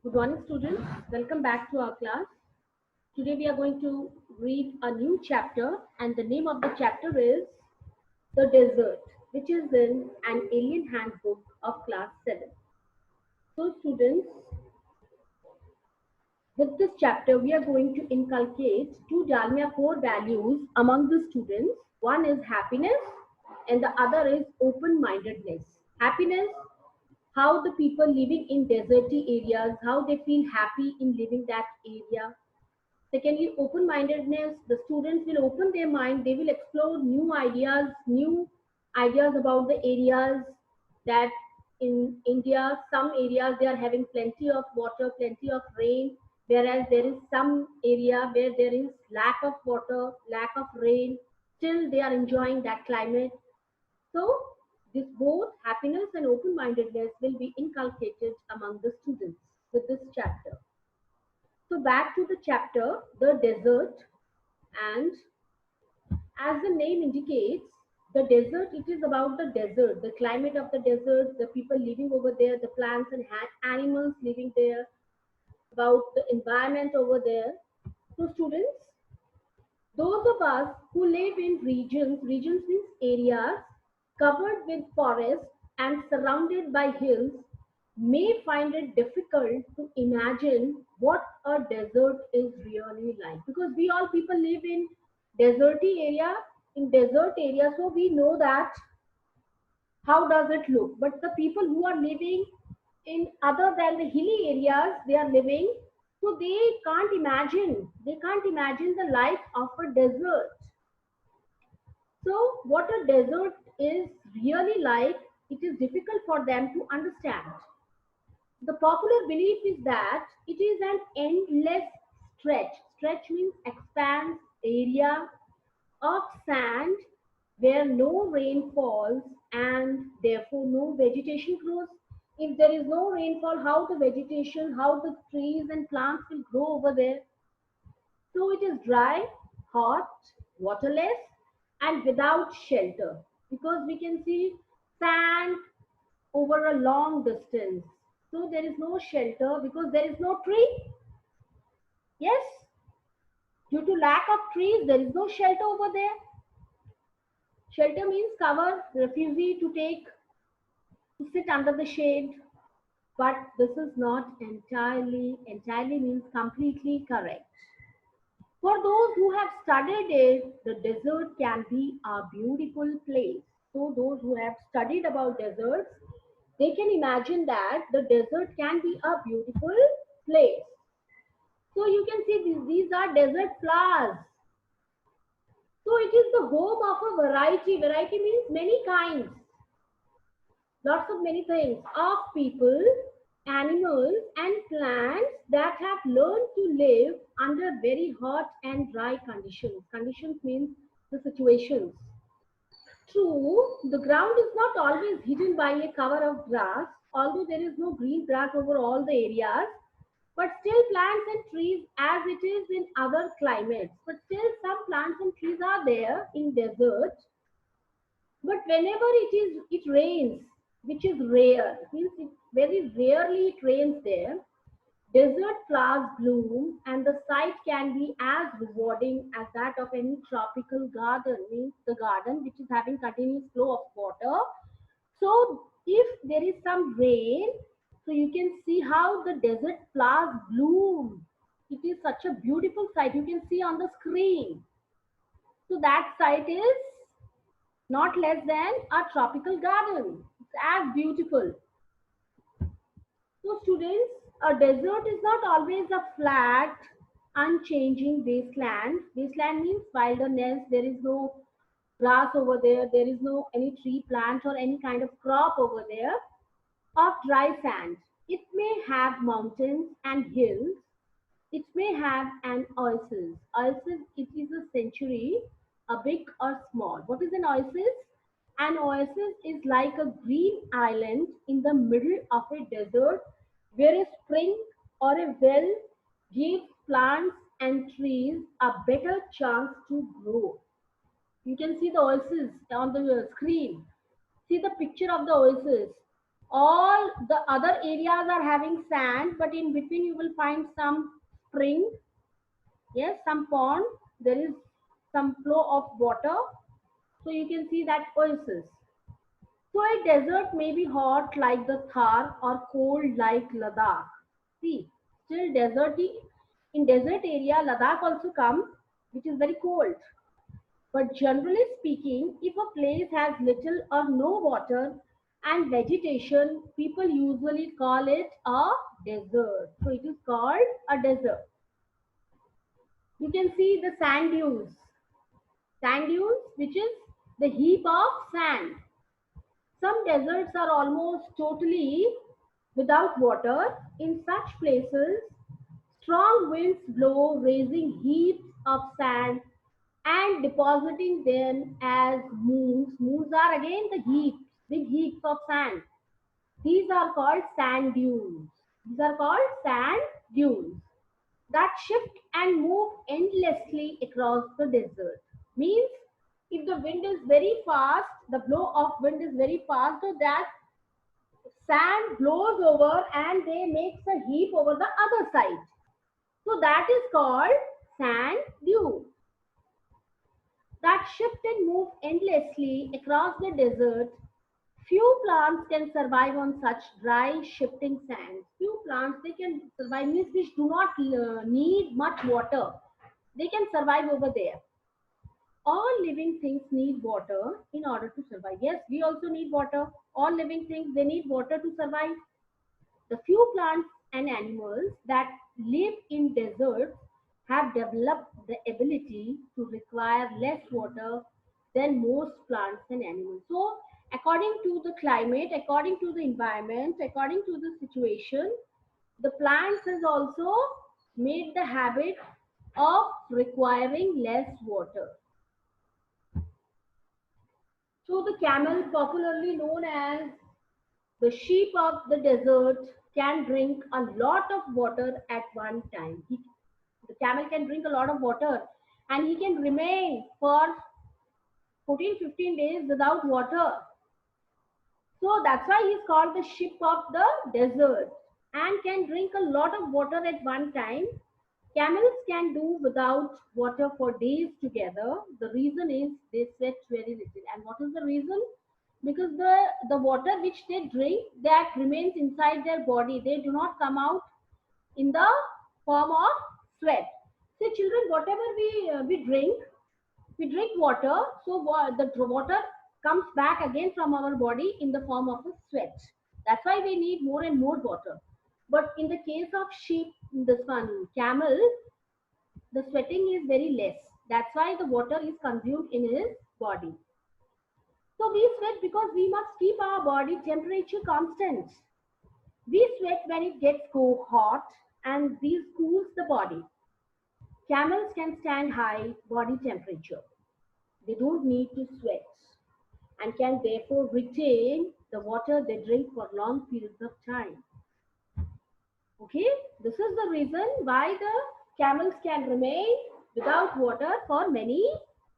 Good morning, students. Welcome back to our class. Today we are going to read a new chapter, and the name of the chapter is The Desert, which is in an alien handbook of class 7. So, students, with this chapter, we are going to inculcate two Dalmia core values among the students. One is happiness, and the other is open mindedness. Happiness, how the people living in deserty areas, how they feel happy in living that area. Secondly, open mindedness. The students will open their mind, they will explore new ideas about the areas that in India, some areas they are having plenty of water, plenty of rain, whereas there is some area where there is lack of water, lack of rain, still they are enjoying that climate. So, this both happiness and open mindedness will be inculcated among the students with this chapter. So back to the chapter, the desert, and as the name indicates, the desert, it is about the desert, the climate of the desert, the people living over there, the plants and animals living there, about the environment over there. So students, those of us who live in regions means areas covered with forest and surrounded by hills may find it difficult to imagine what a desert is really like, because we all people live in desert area, so we know that how does it look. But the people who are living in other than the hilly areas, they are living, so they can't imagine the life of a desert. So what a desert is really like, it is difficult for them to understand. The popular belief is that it is an endless stretch. Stretch means expanse area of sand where no rain falls and therefore no vegetation grows. If there is no rainfall, how the vegetation, how the trees and plants will grow over there? So it is dry, hot, waterless, and without shelter, because we can see sand over a long distance. So there is no shelter because there is no tree. Yes, due to lack of trees, there is no shelter over there. Shelter means cover, refugee to take, to sit under the shade. But this is not entirely means completely correct. For those who have studied it, the desert can be a beautiful place. So those who have studied about deserts, they can imagine that the desert can be a beautiful place. So you can see these are desert flowers. So it is the home of a variety. Variety means many kinds, lots of many things of people, animals, and plants that have learned to live under very hot and dry conditions. Conditions means the situations. True, the ground is not always hidden by a cover of grass, although there is no green grass over all the areas, but still plants and trees as it is in other climates. But still some plants and trees are there in desert. But whenever it rains, which is rare, means it very rarely it rains there, desert flowers bloom and the sight can be as rewarding as that of any tropical garden, means the garden which is having continuous flow of water. So if there is some rain, so you can see how the desert flowers bloom. It is such a beautiful sight. You can see on the screen. So that sight is not less than a tropical garden. It's as beautiful. So students, a desert is not always a flat, unchanging wasteland. Wasteland means wilderness. There is no grass over there. There is no any tree plant or any kind of crop over there. Of dry sand. It may have mountains and hills. It may have an oasis. Oasis, it is a sanctuary, a big or small. What is an oasis? An oasis is like a green island in the middle of a desert where a spring or a well gives plants and trees a better chance to grow. You can see the oasis on the screen. See the picture of the oasis. All the other areas are having sand, but in between you will find some spring, yes, some pond. There is some flow of water, so you can see that oasis. So a desert may be hot like the Thar or cold like Ladakh. See, still in desert area, Ladakh also comes, which is very cold. But generally speaking, if a place has little or no water and vegetation, people usually call it a desert. So it is called a desert. You can see the sand dunes, which is the heap of sand. Some deserts are almost totally without water. In such places, strong winds blow, raising heaps of sand and depositing them as moons. Moons are again the heaps, big heaps of sand. These are called sand dunes. These are called sand dunes that shift and move endlessly across the desert. Means if the wind is very fast, the blow of wind is very fast, so that sand blows over and they makes a heap over the other side. So that is called sand dune. That shift and move endlessly across the desert. Few plants can survive on such dry, shifting sands. Few plants they can survive, means which do not need much water. They can survive over there. All living things need water in order to survive. Yes, we also need water. All living things they need water to survive. The few plants and animals that live in deserts have developed the ability to require less water than most plants and animals. So, according to the climate, according to the environment, according to the situation, the plants has also made the habit of requiring less water. So, the camel, popularly known as the sheep of the desert, can drink a lot of water at one time. The camel can drink a lot of water and he can remain for 14-15 days without water. So that's why he's called the sheep of the desert and can drink a lot of water at one time. Camels can do without water for days together. The reason is they sweat very little. And what is the reason? Because the water which they drink that remains inside their body. They do not come out in the form of sweat. See, children, whatever we drink water. So the water comes back again from our body in the form of a sweat. That's why we need more and more water. But in the case of sheep, this one camel, the sweating is very less. That's why the water is consumed in his body. So we sweat because we must keep our body temperature constant. We sweat when it gets hot and this cools the body. Camels can stand high body temperature. They don't need to sweat and can therefore retain the water they drink for long periods of time. Okay, this is the reason why the camels can remain without water for many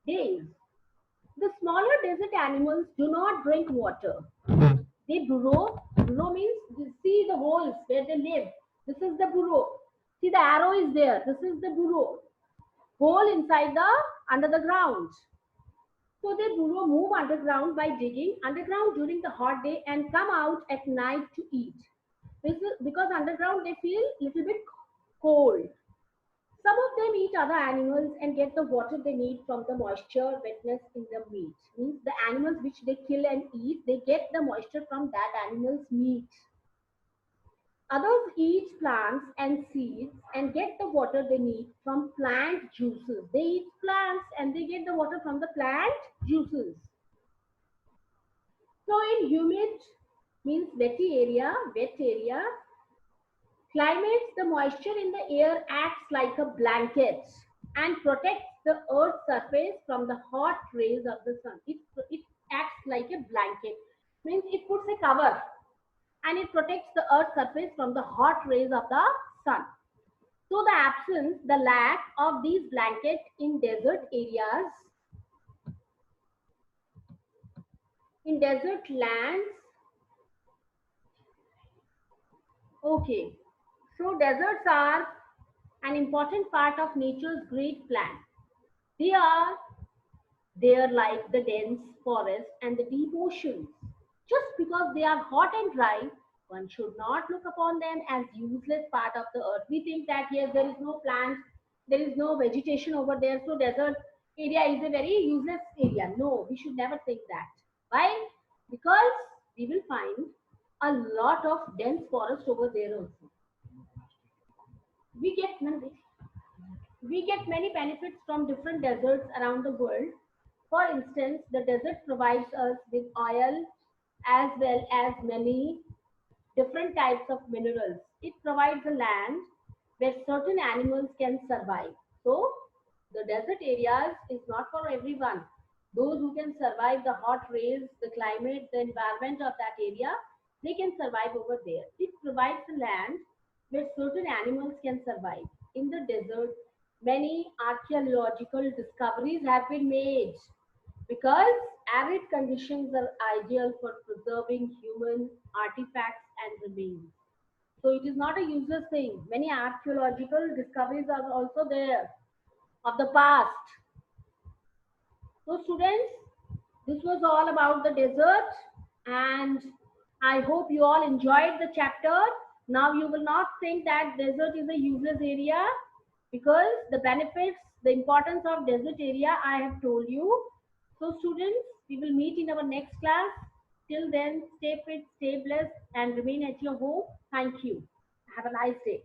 days. The smaller desert animals do not drink water. They burrow. Burrow means you see the holes where they live. This is the burrow. See the arrow is there. This is the burrow. Hole inside the under the ground. So they burrow, move underground by digging underground during the hot day and come out at night to eat. This is because underground they feel little bit cold. Some of them eat other animals and get the water they need from the moisture, wetness in the meat. Means the animals which they kill and eat, they get the moisture from that animal's meat. Others eat plants and seeds and get the water they need from plant juices. They eat plants and they get the water from the plant juices. So in humid means wet area, climates, the moisture in the air acts like a blanket and protects the earth's surface from the hot rays of the sun. It acts like a blanket. Means it puts a cover and it protects the earth's surface from the hot rays of the sun. So the lack of these blankets in desert lands Okay. So deserts are an important part of nature's great plan. They are there like the dense forest and the deep oceans. Just because they are hot and dry, one should not look upon them as useless part of the earth. We think that yes, there is no plants, there is no vegetation over there, so desert area is a very useless area. No, we should never think that. Why? Because we will find a lot of dense forest over there also. We get we get many benefits from different deserts around the world. For instance, the desert provides us with oil as well as many different types of minerals. It provides a land where certain animals can survive. So, the desert areas is not for everyone. Those who can survive the hot rays, the climate, the environment of that area, they can survive over there. It provides a land where certain animals can survive. In the desert, many archaeological discoveries have been made because arid conditions are ideal for preserving human artifacts and remains. So it is not a useless thing. Many archaeological discoveries are also there of the past. So students, this was all about the desert, and I hope you all enjoyed the chapter. Now you will not think that desert is a useless area because the benefits, the importance of desert area I have told you. So students, we will meet in our next class. Till then, stay fit, stay blessed, and remain at your home. Thank you. Have a nice day.